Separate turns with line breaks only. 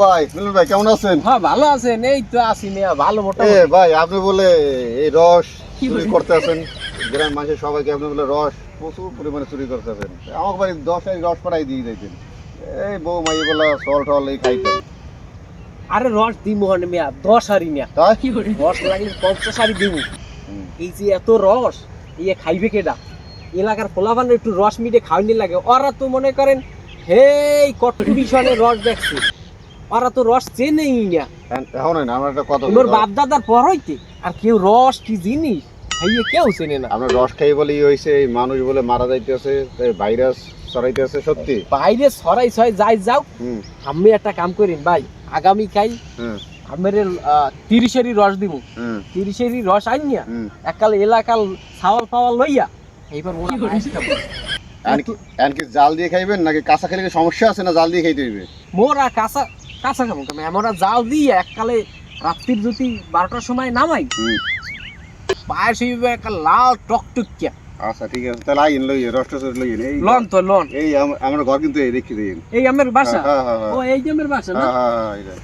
ভাই মিলন ভাই কেমন আছেন?
হ্যাঁ ভালো আছেন, এই তো আছি মিয়া ভালো
এ
মোটামুটি।
ভাই আপনি বলে এই রস
কি
চুরি
বলেন?
করতে আছেন, গ্রাম মানুষের সবাইকে আপনি বলে রস প্রচুর পরিমাণে চুরি করতে আছেন। আমার বাড়ি 10 রস পাড়াই দিয়ে দিতেন, এই বউ মাই বলা সল টল এই খাইতেন।
আরে রস দিমু হন মিয়া 10 হারি মিয়া,
তাই
রস লাগলে 50 হারি দিমু।
হুম।
এই যে এত রস ইয়ে খাইবে কেডা? এলাকার পোলাপান একটু রস মিটে খাওয়ানি লাগে, ওরা তো মনে করেন হেই কটুরি সনের রস দেখছে, ওরা তো রস চেনেই না।
এখন না আমার একটা কথা
তোমার বাপ দাদার পর হইতে আর কেউ রস কি জিনিস খাইয়ে কেউ চেনে না।
আপনার রস খাই বলে হয়েছে, এই মানুষ বলে মারা যাইতেছে, ভাইরাস ছড়াইতেছে সত্যি।
বাইরে ছড়াই ছয় যাই যাও,
হুম
আমি একটা কাম করিন ভাই, আগামী কাই
হুম
আমার 30-এরই রস দিব,
হুম
30-এরই রস আইনিয়া
হুম।
এককাল এলাকার ছাওয়াল পাওয়াল লইয়া এইবার ওরা পায়েস খাবো।
এমনকি জাল দিয়ে খাইবেন নাকি কাঁচা খেলে কি সমস্যা আছে, না জাল দিয়ে খাইতে হইবে?
মোরা কাঁচা কাঁচা খাবো কেন, আমরা জাল দিয়ে এককালে রাত্রির যদি 12টার সময় নামাই
হুম।
পায়েস হইবে একটা লাল টকটকিয়া।
আচ্ছা ঠিক আছে, তাহলে আইন লইয়ে রস টস লইয়েন। এই
লন তো লন,
এই আমার ঘর কিন্তু এই দেখি দিন।
এই আমার বাসা।
হ্যাঁ হ্যাঁ হ্যাঁ
ও এই যে আমার বাসা না।
হ্যাঁ হ্যাঁ হ্যাঁ।